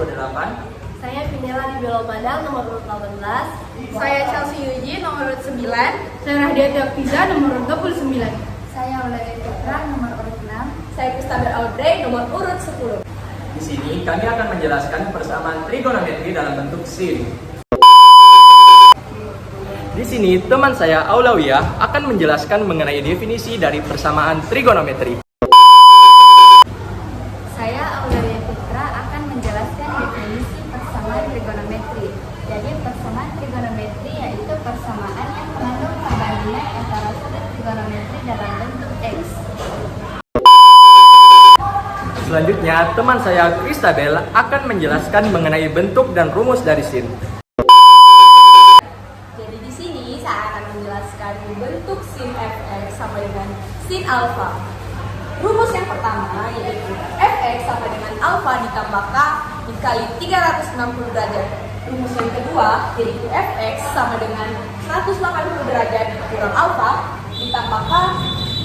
28. Saya Vinela di Madal nomor urut 18. Saya Chelsea Yuji nomor urut 9. Saya Rahdiati Afiza nomor urut 29. Saya Aulia Fitra nomor urut 6. Saya Kristabel Audrey nomor urut 10. Di sini kami akan menjelaskan persamaan trigonometri dalam bentuk sin. Di sini teman saya Aulawiyah akan menjelaskan mengenai definisi dari persamaan trigonometri. Saya Aulia Fitra akan menjelaskan definisi persamaan trigonometri. Jadi persamaan trigonometri yaitu persamaan yang mengandung perbandingan antara sudut trigonometri dalam bentuk X. Selanjutnya, teman saya Kristabel akan menjelaskan mengenai bentuk dan rumus dari sin. Jadi di sini saya akan menjelaskan bentuk sin fx sama dengan sin alfa. Rumus yang pertama yaitu fx sama dengan alfa ditambah k dikali 360 derajat. Rumus yang kedua yaitu fx sama dengan 180 derajat kurang alfa ditambah k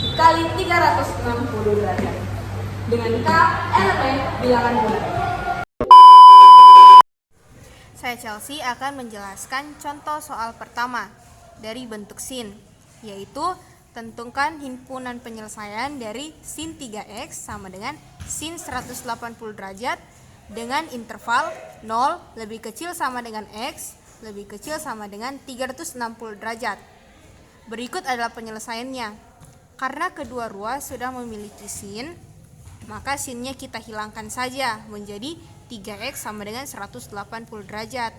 dikali 360 derajat. Dengan k elemen bilangan bulat. Saya Chelsea akan menjelaskan contoh soal pertama dari bentuk sin, yaitu tentukan himpunan penyelesaian dari sin 3x sama dengan sin 180 derajat dengan interval 0 lebih kecil sama dengan x lebih kecil sama dengan 360 derajat. Berikut adalah penyelesaiannya. Karena kedua ruas sudah memiliki sin, maka sinnya kita hilangkan saja menjadi 3x sama dengan 180 derajat.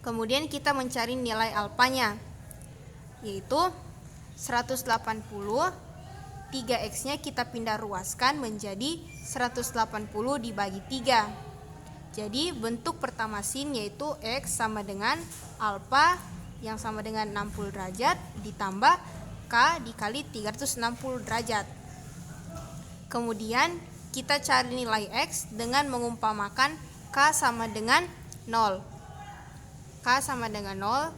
Kemudian kita mencari nilai alfanya, yaitu 180. 3x-nya kita pindah ruaskan menjadi 180 dibagi 3. Jadi bentuk pertama sin yaitu x sama dengan alfa yang sama dengan 60 derajat ditambah k dikali 360 derajat. Kemudian kita cari nilai x dengan mengumpamakan k sama dengan 0. K sama dengan 0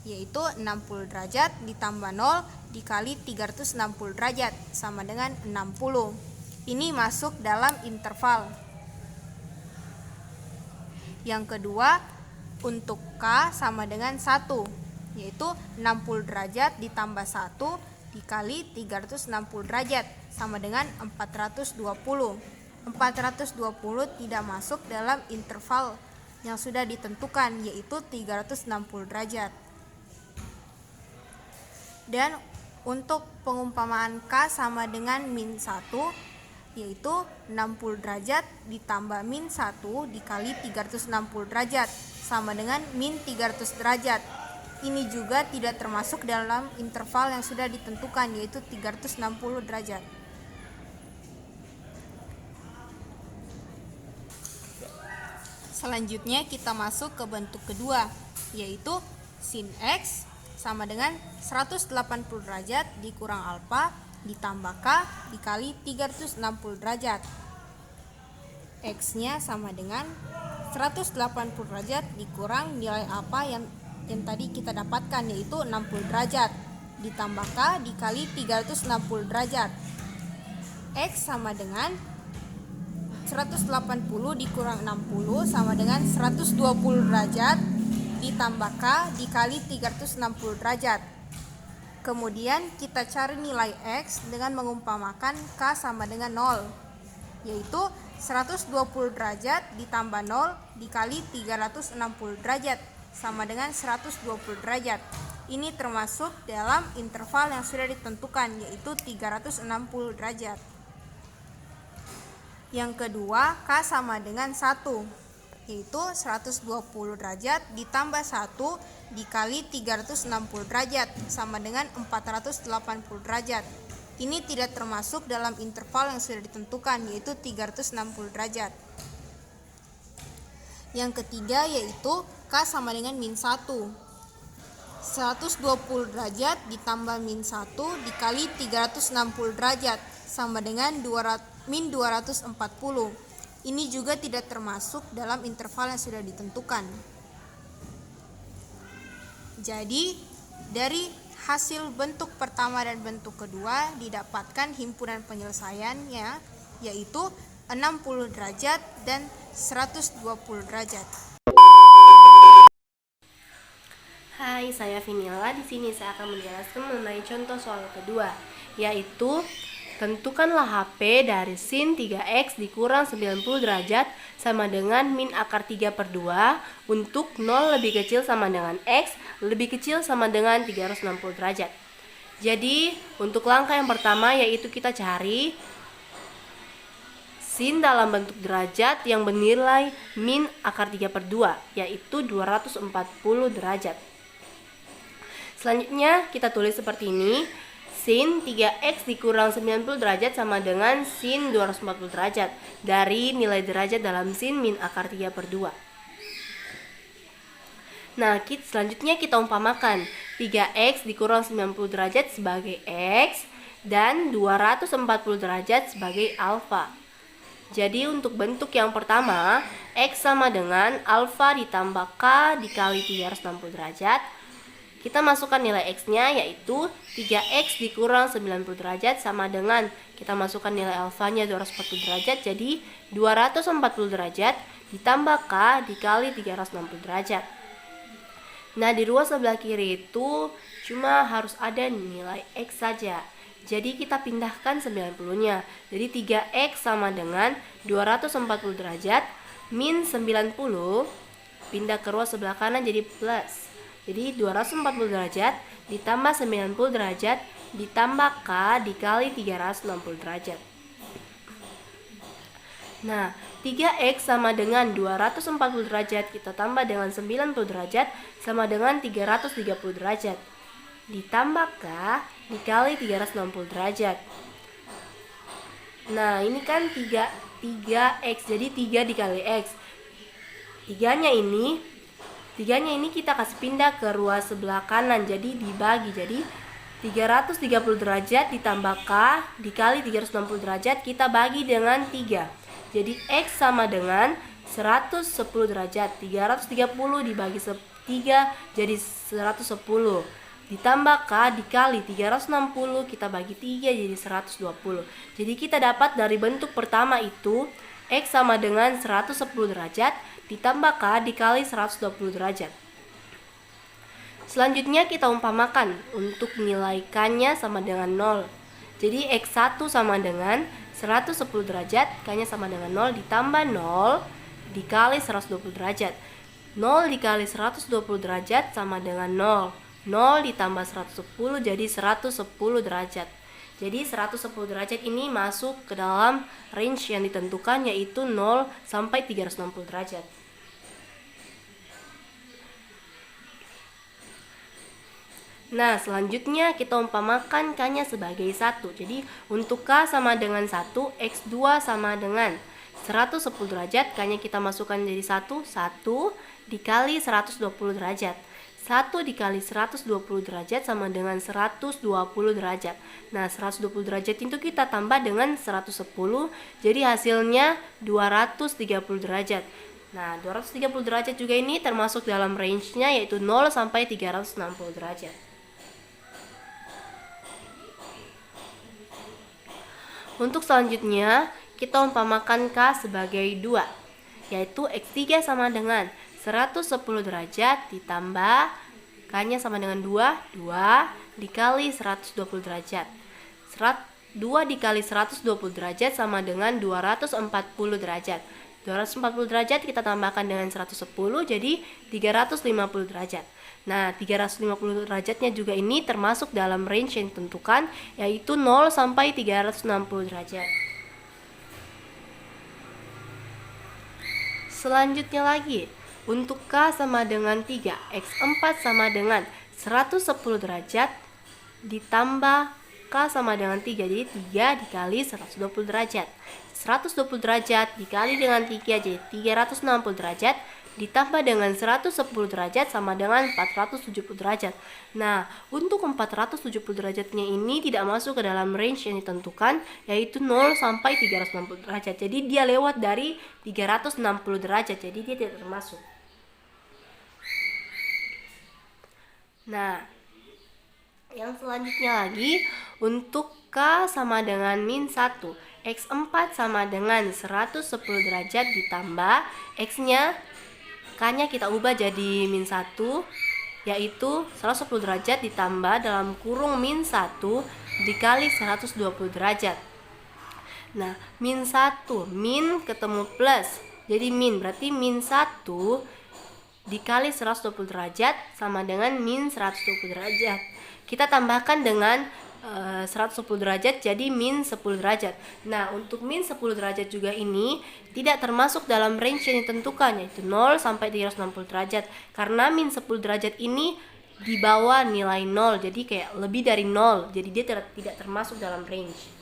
yaitu 60 derajat ditambah 0 dikali 360 derajat sama dengan 60. Ini masuk dalam interval. Yang kedua, untuk k sama dengan 1 yaitu 60 derajat ditambah 1 dikali 360 derajat sama dengan 420. 420 tidak masuk dalam interval yang sudah ditentukan yaitu 360 derajat. Dan untuk pengumpamaan k sama dengan min 1 yaitu 60 derajat ditambah min 1 dikali 360 derajat sama dengan min 300 derajat. Ini juga tidak termasuk dalam interval yang sudah ditentukan yaitu 360 derajat. Selanjutnya kita masuk ke bentuk kedua yaitu sin x sama dengan 180 derajat dikurang alfa ditambah k dikali 360 derajat. X-nya sama dengan 180 derajat dikurang nilai alfa yang tadi kita dapatkan yaitu 60 derajat ditambah k dikali 360 derajat. X sama dengan 180 dikurang 60 sama dengan 120 derajat ditambah k dikali 360 derajat. Kemudian kita cari nilai x dengan mengumpamakan k sama dengan 0 yaitu 120 derajat ditambah 0 dikali 360 derajat sama dengan 120 derajat. Ini termasuk dalam interval yang sudah ditentukan yaitu 360 derajat. Yang kedua, k sama dengan 1 yaitu 120 derajat ditambah 1 dikali 360 derajat sama dengan 480 derajat. Ini tidak termasuk dalam interval yang sudah ditentukan yaitu 360 derajat. Yang ketiga yaitu k sama dengan min 1. 120 derajat ditambah min 1 dikali 360 derajat sama dengan min 240. Ini juga tidak termasuk dalam interval yang sudah ditentukan. Jadi dari hasil bentuk pertama dan bentuk kedua didapatkan himpunan penyelesaiannya yaitu 60 derajat dan 120 derajat. Hai, saya Vinila. Di sini saya akan menjelaskan mengenai contoh soal kedua, yaitu tentukanlah HP dari sin 3x dikurang 90 derajat sama dengan min akar 3/2 untuk 0 lebih kecil sama dengan x lebih kecil sama dengan 360 derajat. Jadi, untuk langkah yang pertama yaitu kita cari sin dalam bentuk derajat yang bernilai min akar 3/2, yaitu 240 derajat. Selanjutnya kita tulis seperti ini. Sin 3x dikurang 90 derajat sama dengan sin 240 derajat dari nilai derajat dalam sin min akar 3/2. Nah, selanjutnya kita umpamakan 3x dikurang 90 derajat sebagai x dan 240 derajat sebagai alfa. Jadi untuk bentuk yang pertama, x sama dengan alfa ditambah k dikali 360 derajat. Kita masukkan nilai x-nya yaitu 3x dikurang 90 derajat sama dengan, kita masukkan nilai alfanya 240 derajat, jadi 240 derajat ditambah k dikali 360 derajat. Nah, di ruas sebelah kiri itu cuma harus ada nilai x saja. Jadi kita pindahkan 90-nya. Jadi 3x sama dengan 240 derajat min 90 pindah ke ruas sebelah kanan jadi plus. Jadi 240 derajat ditambah 90 derajat ditambah k dikali 360 derajat. Nah, 3x sama dengan 240 derajat kita tambah dengan 90 derajat sama dengan 330 derajat. Ditambah k dikali 360 derajat. Nah, ini kan 3x, jadi 3 dikali x. Tiganya ini kita kasih pindah ke ruas sebelah kanan, jadi dibagi. Jadi 330 derajat ditambah k dikali 360 derajat kita bagi dengan 3. Jadi x sama dengan 110 derajat. 330 dibagi 3 jadi 110. Ditambah k dikali 360 kita bagi 3 jadi 120. Jadi kita dapat dari bentuk pertama itu x sama dengan 110 derajat ditambah k dikali 120 derajat. Selanjutnya kita umpamakan untuk nilai k-nya sama dengan 0. Jadi x1 sama dengan 110 derajat, k-nya sama dengan 0 ditambah 0 dikali 120 derajat. 0 dikali 120 derajat sama dengan 0. 0 ditambah 110 jadi 110 derajat. Jadi 110 derajat ini masuk ke dalam range yang ditentukan yaitu 0 sampai 360 derajat. Nah, selanjutnya kita umpamakan k-nya sebagai 1. Jadi untuk k sama dengan 1, x2 sama dengan 110 derajat, k-nya kita masukkan jadi 1 dikali 120 derajat. 1 dikali 120 derajat sama dengan 120 derajat. Nah, 120 derajat itu kita tambah dengan 110, jadi hasilnya 230 derajat. Nah, 230 derajat juga ini termasuk dalam range-nya yaitu 0 sampai 360 derajat. Untuk selanjutnya, kita umpamakan k sebagai 2, yaitu x3 sama dengan 110 derajat ditambah k-nya sama dengan 2 dikali 120 derajat. 2 dikali 120 derajat sama dengan 240 derajat. 240 derajat kita tambahkan dengan 110 jadi 350 derajat. Nah, 350 derajatnya juga ini termasuk dalam range yang ditentukan yaitu 0 sampai 360 derajat. Selanjutnya lagi, untuk k sama dengan 3, x4 sama dengan 110 derajat ditambah k sama dengan 3, jadi 3 dikali 120 derajat. 120 derajat dikali dengan 3 jadi 360 derajat ditambah dengan 110 derajat sama dengan 470 derajat. Nah, untuk 470 derajatnya ini tidak masuk ke dalam range yang ditentukan yaitu 0 sampai 360 derajat. Jadi dia lewat dari 360 derajat, jadi dia tidak termasuk. Nah, yang selanjutnya lagi untuk k sama dengan min 1, X4 sama dengan 110 derajat ditambah X-nya, K-nya kita ubah jadi min 1, yaitu 110 derajat ditambah dalam kurung min 1 dikali 120 derajat. Nah, min 1, min ketemu plus, jadi min, berarti min 1 dikali 120 derajat sama dengan min 120 derajat. Kita tambahkan dengan 110 derajat jadi min 10 derajat. Nah, untuk min 10 derajat juga ini tidak termasuk dalam range yang ditentukan, yaitu 0 sampai 360 derajat. Karena min 10 derajat ini di bawah nilai 0, jadi kayak lebih dari 0. Jadi dia tidak termasuk dalam range.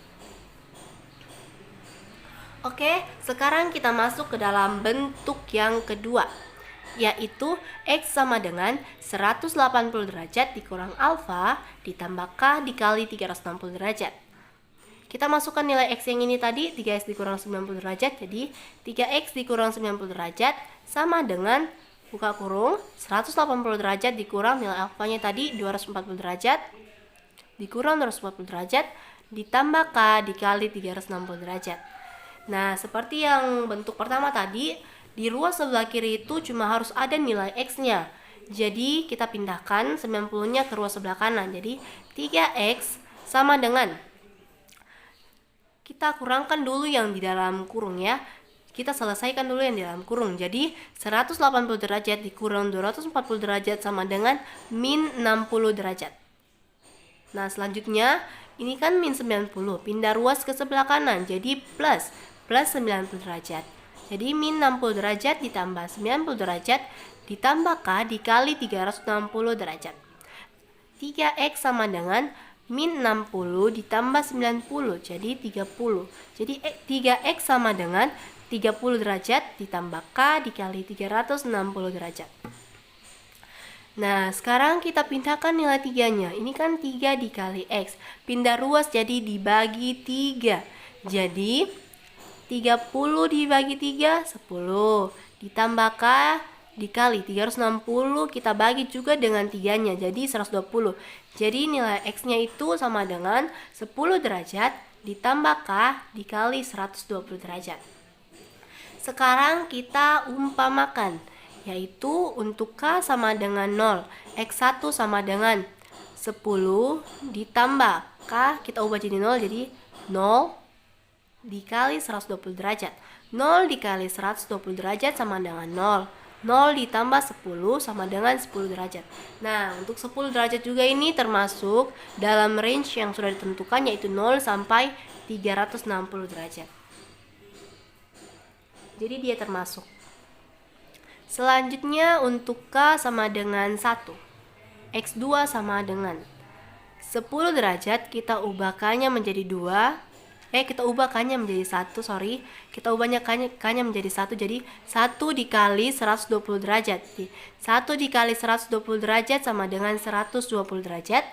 Oke, sekarang kita masuk ke dalam bentuk yang kedua, yaitu X sama dengan 180 derajat dikurang alfa ditambah K dikali 360 derajat. Kita masukkan nilai X yang ini tadi, 3X dikurang 90 derajat, jadi 3X dikurang 90 derajat sama dengan buka kurung 180 derajat dikurang nilai alfanya tadi 240 derajat dikurang 240 derajat ditambah K dikali 360 derajat. Nah, seperti yang bentuk pertama tadi, di ruas sebelah kiri itu cuma harus ada nilai X-nya. Jadi kita pindahkan 90-nya ke ruas sebelah kanan. Jadi 3X sama dengan, kita kurangkan dulu yang di dalam kurung ya. Kita selesaikan dulu yang di dalam kurung. Jadi 180 derajat dikurang 240 derajat sama dengan min 60 derajat. Nah, selanjutnya ini kan min 90, pindah ruas ke sebelah kanan. Jadi plus 90 derajat. Jadi min 60 derajat ditambah 90 derajat ditambah K dikali 360 derajat. 3X sama dengan min 60 ditambah 90, jadi 30. Jadi 3X sama dengan 30 derajat ditambah K dikali 360 derajat. Nah, sekarang kita pindahkan nilai 3-nya. Ini kan 3 dikali X. Pindah ruas jadi dibagi 3. Jadi 30 dibagi 3, 10. Ditambah K dikali 360, kita bagi juga dengan 3-nya, jadi 120. Jadi nilai X-nya itu sama dengan 10 derajat ditambah K dikali 120 derajat. Sekarang kita umpamakan, yaitu untuk K sama dengan 0, X1 sama dengan 10 ditambah K, kita ubah jadi 0, jadi 0 dikali 120 derajat. 0 dikali 120 derajat sama dengan 0. 0 ditambah 10 sama dengan 10 derajat. Nah, untuk 10 derajat juga ini termasuk dalam range yang sudah ditentukan, yaitu 0 sampai 360 derajat. Jadi dia termasuk. Selanjutnya untuk K sama dengan 1. X2 sama dengan 10 derajat, kita ubah K-nya menjadi 2. Kita ubah K-nya menjadi 1, Kita ubahnya K-nya menjadi 1, jadi 1 dikali 120 derajat. 1 dikali 120 derajat sama dengan 120 derajat.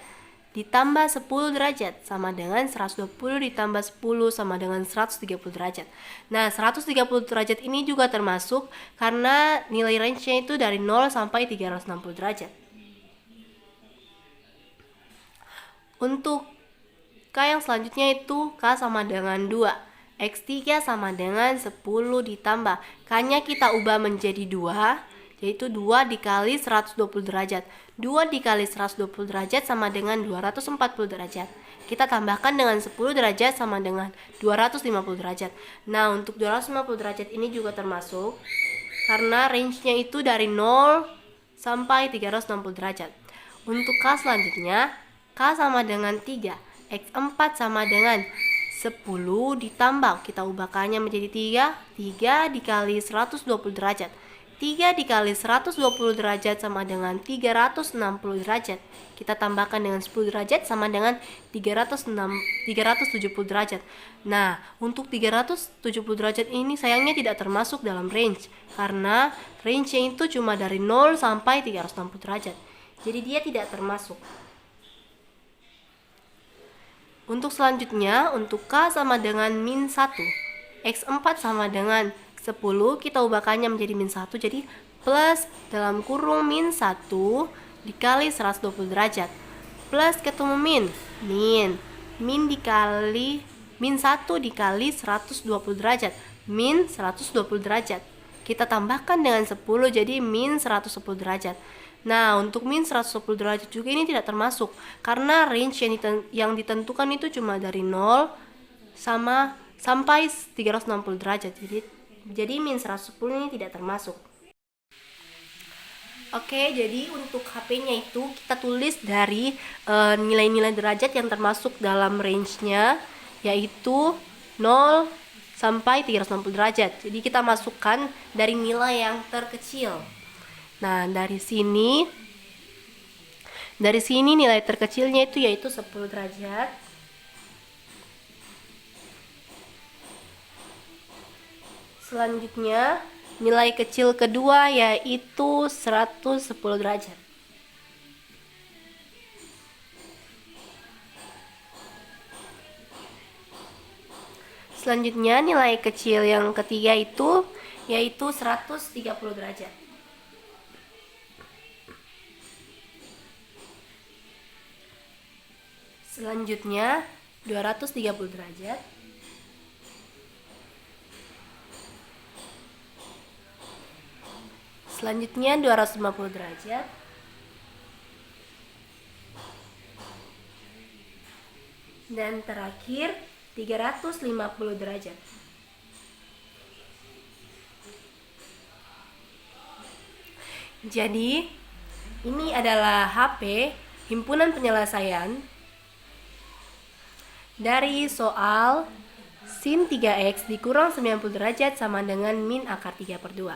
Ditambah 10 derajat sama dengan 120 ditambah 10 sama dengan 130 derajat. Nah, 130 derajat ini juga termasuk karena nilai range-nya itu dari 0 sampai 360 derajat. Untuk K yang selanjutnya itu K sama dengan 2. X3 sama dengan 10 ditambah K-nya kita ubah menjadi 2, yaitu 2 dikali 120 derajat. 2 dikali 120 derajat sama dengan 240 derajat. Kita tambahkan dengan 10 derajat sama dengan 250 derajat. Nah, untuk 250 derajat ini juga termasuk karena range-nya itu dari 0 sampai 360 derajat. Untuk K selanjutnya, K sama dengan 3. X4 sama dengan 10 ditambah, kita ubah K-nya menjadi 3 dikali 120 derajat. 3 dikali 120 derajat sama dengan 360 derajat. Kita tambahkan dengan 10 derajat sama dengan 370 derajat. Nah, untuk 370 derajat ini sayangnya tidak termasuk dalam range, karena range-nya itu cuma dari 0 sampai 360 derajat. Jadi dia tidak termasuk. Untuk selanjutnya, untuk K sama dengan min 1, X4 sama dengan 10, kita ubah K-nya menjadi min 1, jadi plus dalam kurung min 1 dikali 120 derajat. Plus ketemu min dikali min 1 dikali 120 derajat, min 120 derajat. Kita tambahkan dengan 10 jadi min 110 derajat. Nah, untuk min 110 derajat juga ini tidak termasuk karena range yang ditentukan itu cuma dari 0 sampai 360 derajat. Jadi min 110 ini tidak termasuk. Oke, jadi untuk HP-nya itu kita tulis dari nilai-nilai derajat yang termasuk dalam range-nya, yaitu 0 sampai 360 derajat. Jadi kita masukkan dari nilai yang terkecil. Nah, dari sini nilai terkecilnya itu yaitu 10 derajat. Selanjutnya, nilai kecil kedua yaitu 110 derajat. Selanjutnya, nilai kecil yang ketiga itu yaitu 130 derajat. Selanjutnya 230 derajat. Selanjutnya 250 derajat. Dan terakhir 350 derajat. Jadi, ini adalah HP himpunan penyelesaian dari soal sin 3x dikurang 90 derajat sama dengan min akar 3/2.